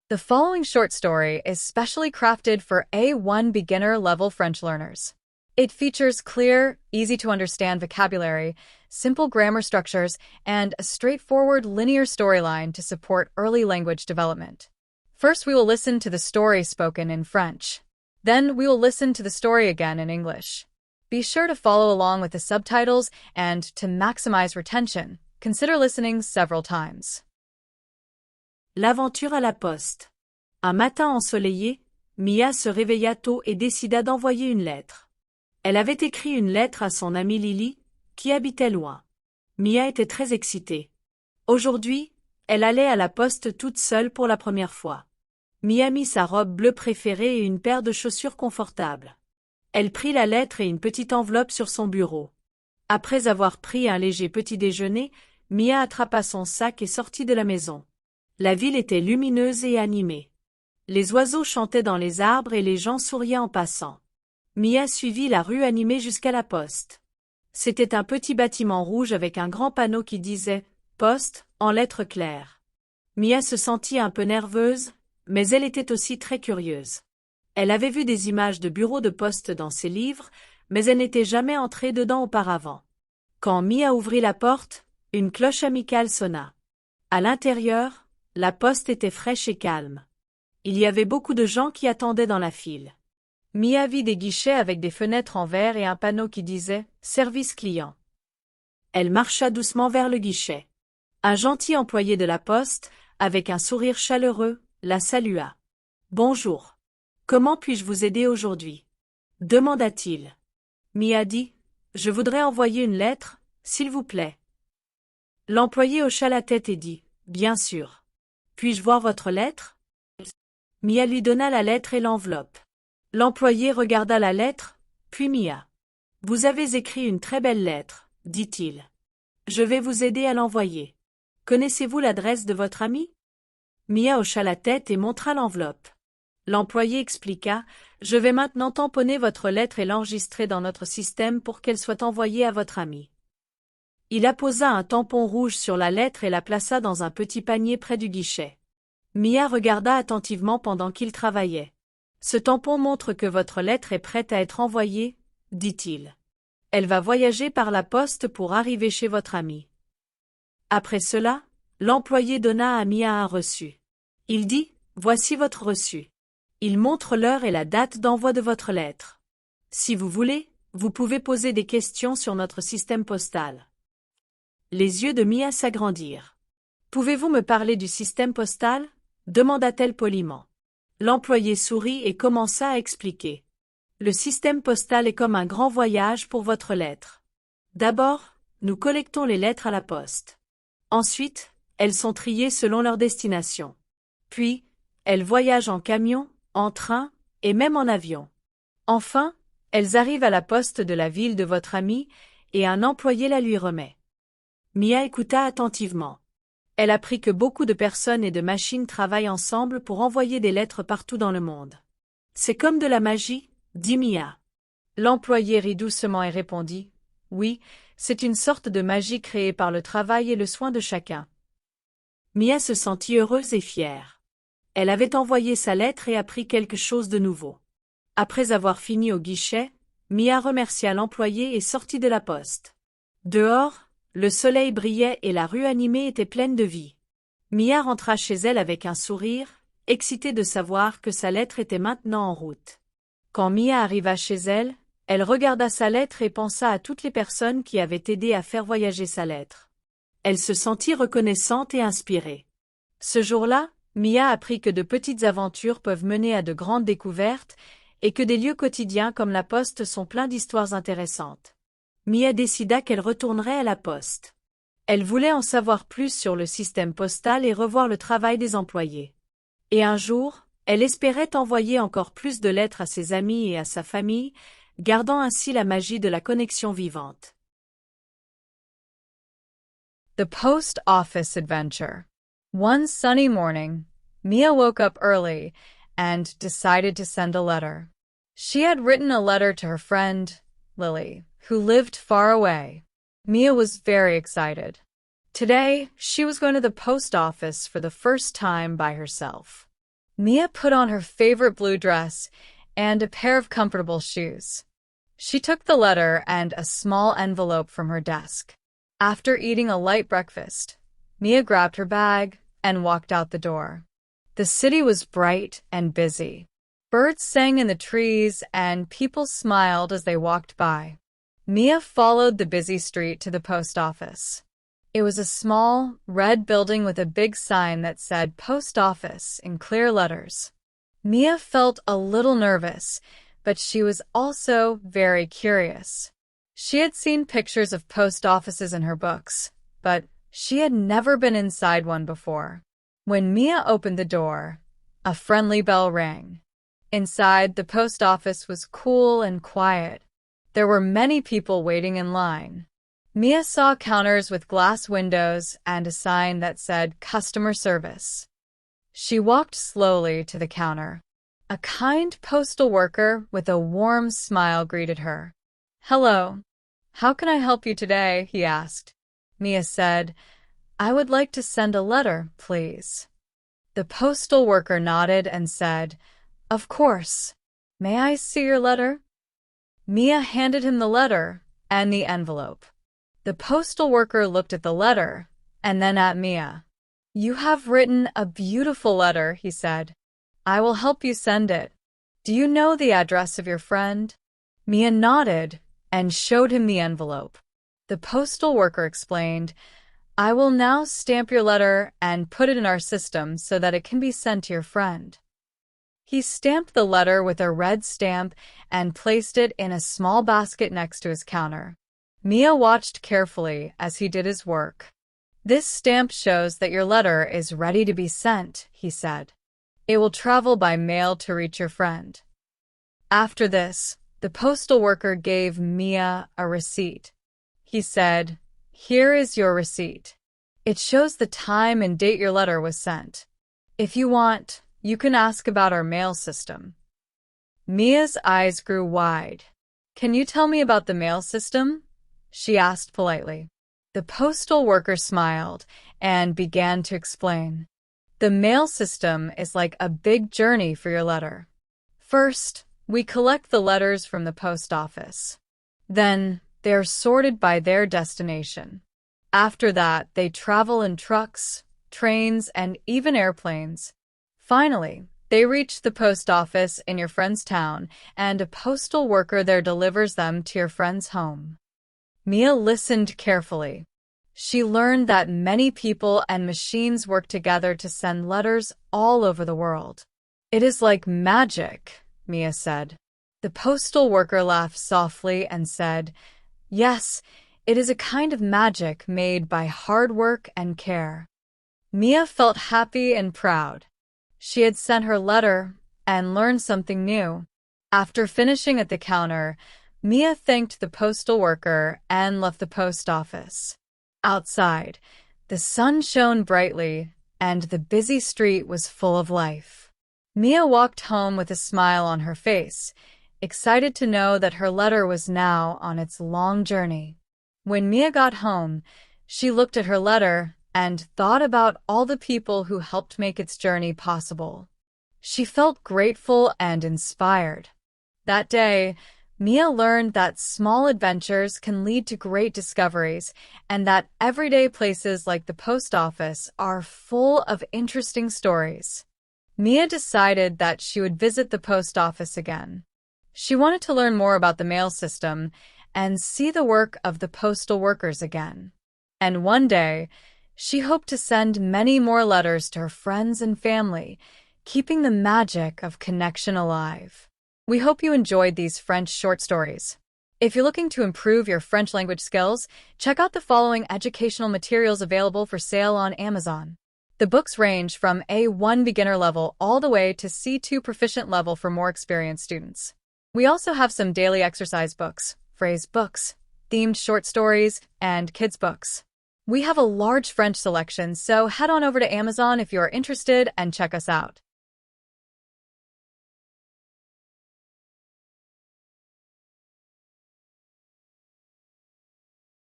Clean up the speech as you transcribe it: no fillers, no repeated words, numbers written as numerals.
The following short story is specially crafted for A1 beginner-level French learners. It features clear, easy-to-understand vocabulary, simple grammar structures, and a straightforward linear storyline to support early language development. First, we will listen to the story spoken in French. Then, we will listen to the story again in English. Be sure to follow along with the subtitles, and to maximize retention, consider listening several times. L'aventure à la poste. Un matin ensoleillé, Mia se réveilla tôt et décida d'envoyer une lettre. Elle avait écrit une lettre à son amie Lily, qui habitait loin. Mia était très excitée. Aujourd'hui, elle allait à la poste toute seule pour la première fois. Mia mit sa robe bleue préférée et une paire de chaussures confortables. Elle prit la lettre et une petite enveloppe sur son bureau. Après avoir pris un léger petit déjeuner, Mia attrapa son sac et sortit de la maison. La ville était lumineuse et animée. Les oiseaux chantaient dans les arbres et les gens souriaient en passant. Mia suivit la rue animée jusqu'à la poste. C'était un petit bâtiment rouge avec un grand panneau qui disait « Poste » en lettres claires. Mia se sentit un peu nerveuse, mais elle était aussi très curieuse. Elle avait vu des images de bureaux de poste dans ses livres, mais elle n'était jamais entrée dedans auparavant. Quand Mia ouvrit la porte, une cloche amicale sonna. À l'intérieur, la poste était fraîche et calme. Il y avait beaucoup de gens qui attendaient dans la file. Mia vit des guichets avec des fenêtres en verre et un panneau qui disait « Service client ». Elle marcha doucement vers le guichet. Un gentil employé de la poste, avec un sourire chaleureux, la salua. « Bonjour. Comment puis-je vous aider aujourd'hui » demanda-t-il. Mia dit « Je voudrais envoyer une lettre, s'il vous plaît. » L'employé hocha la tête et dit « Bien sûr. Puis-je voir votre lettre ?» Mia lui donna la lettre et l'enveloppe. L'employé regarda la lettre, puis Mia. « Vous avez écrit une très belle lettre, » dit-il. « Je vais vous aider à l'envoyer. Connaissez-vous l'adresse de votre ami ?» Mia hocha la tête et montra l'enveloppe. L'employé expliqua « Je vais maintenant tamponner votre lettre et l'enregistrer dans notre système pour qu'elle soit envoyée à votre ami. » Il apposa un tampon rouge sur la lettre et la plaça dans un petit panier près du guichet. Mia regarda attentivement pendant qu'il travaillait. « Ce tampon montre que votre lettre est prête à être envoyée, » dit-il. « Elle va voyager par la poste pour arriver chez votre ami. » Après cela, l'employé donna à Mia un reçu. Il dit « Voici votre reçu. » Il montre l'heure et la date d'envoi de votre lettre. Si vous voulez, vous pouvez poser des questions sur notre système postal. Les yeux de Mia s'agrandirent. « Pouvez-vous me parler du système postal ?» demanda-t-elle poliment. L'employé sourit et commença à expliquer. « Le système postal est comme un grand voyage pour votre lettre. D'abord, nous collectons les lettres à la poste. Ensuite, elles sont triées selon leur destination. Puis, elles voyagent en camion, en train, et même en avion. Enfin, elles arrivent à la poste de la ville de votre ami, et un employé la lui remet. » Mia écouta attentivement. Elle apprit que beaucoup de personnes et de machines travaillent ensemble pour envoyer des lettres partout dans le monde. « C'est comme de la magie » dit Mia. L'employé rit doucement et répondit « Oui, c'est une sorte de magie créée par le travail et le soin de chacun. » Mia se sentit heureuse et fière. Elle avait envoyé sa lettre et appris quelque chose de nouveau. Après avoir fini au guichet, Mia remercia l'employé et sortit de la poste. Dehors, le soleil brillait et la rue animée était pleine de vie. Mia rentra chez elle avec un sourire, excitée de savoir que sa lettre était maintenant en route. Quand Mia arriva chez elle, elle regarda sa lettre et pensa à toutes les personnes qui avaient aidé à faire voyager sa lettre. Elle se sentit reconnaissante et inspirée. Ce jour-là, Mia apprit que de petites aventures peuvent mener à de grandes découvertes et que des lieux quotidiens comme la poste sont pleins d'histoires intéressantes. Mia décida qu'elle retournerait à la poste. Elle voulait en savoir plus sur le système postal et revoir le travail des employés. Et un jour, elle espérait envoyer encore plus de lettres à ses amis et à sa famille, gardant ainsi la magie de la connexion vivante. The Post Office Adventure. One sunny morning, Mia woke up early and decided to send a letter. She had written a letter to her friend, Lily, who lived far away. Mia was very excited. Today, she was going to the post office for the first time by herself. Mia put on her favorite blue dress and a pair of comfortable shoes. She took the letter and a small envelope from her desk. After eating a light breakfast, Mia grabbed her bag and walked out the door. The city was bright and busy. Birds sang in the trees and people smiled as they walked by. Mia followed the busy street to the post office. It was a small, red building with a big sign that said Post Office in clear letters. Mia felt a little nervous, but she was also very curious. She had seen pictures of post offices in her books, but she had never been inside one before. When Mia opened the door, a friendly bell rang. Inside, the post office was cool and quiet. There were many people waiting in line. Mia saw counters with glass windows and a sign that said Customer Service. She walked slowly to the counter. A kind postal worker with a warm smile greeted her. "Hello. How can I help you today?" he asked. Mia said, "I would like to send a letter, please." The postal worker nodded and said, "Of course. May I see your letter?" Mia handed him the letter and the envelope. The postal worker looked at the letter and then at Mia. "You have written a beautiful letter," he said. "I will help you send it. Do you know the address of your friend?" Mia nodded and showed him the envelope. The postal worker explained, "I will now stamp your letter and put it in our system so that it can be sent to your friend." He stamped the letter with a red stamp and placed it in a small basket next to his counter. Mia watched carefully as he did his work. "This stamp shows that your letter is ready to be sent," he said. "It will travel by mail to reach your friend." After this, the postal worker gave Mia a receipt. He said, "Here is your receipt. It shows the time and date your letter was sent. If you want, you can ask about our mail system." Mia's eyes grew wide. "Can you tell me about the mail system?" she asked politely. The postal worker smiled and began to explain. "The mail system is like a big journey for your letter. First, we collect the letters from the post office. Then, they are sorted by their destination. After that, they travel in trucks, trains, and even airplanes. Finally, they reach the post office in your friend's town, and a postal worker there delivers them to your friend's home." Mia listened carefully. She learned that many people and machines work together to send letters all over the world. "It is like magic," Mia said. The postal worker laughed softly and said, "Yes, it is a kind of magic made by hard work and care." Mia felt happy and proud. She had sent her letter and learned something new. After finishing at the counter, Mia thanked the postal worker and left the post office. Outside, the sun shone brightly and the busy street was full of life. Mia walked home with a smile on her face, excited to know that her letter was now on its long journey. When Mia got home, she looked at her letter and thought about all the people who helped make its journey possible. She felt grateful and inspired. That day, Mia learned that small adventures can lead to great discoveries and that everyday places like the post office are full of interesting stories. Mia decided that she would visit the post office again. She wanted to learn more about the mail system and see the work of the postal workers again. And one day, she hoped to send many more letters to her friends and family, keeping the magic of connection alive. We hope you enjoyed these French short stories. If you're looking to improve your French language skills, check out the following educational materials available for sale on Amazon. The books range from A1 beginner level all the way to C2 proficient level for more experienced students. We also have some daily exercise books, phrase books, themed short stories, and kids books. We have a large French selection, so head on over to Amazon if you are interested and check us out.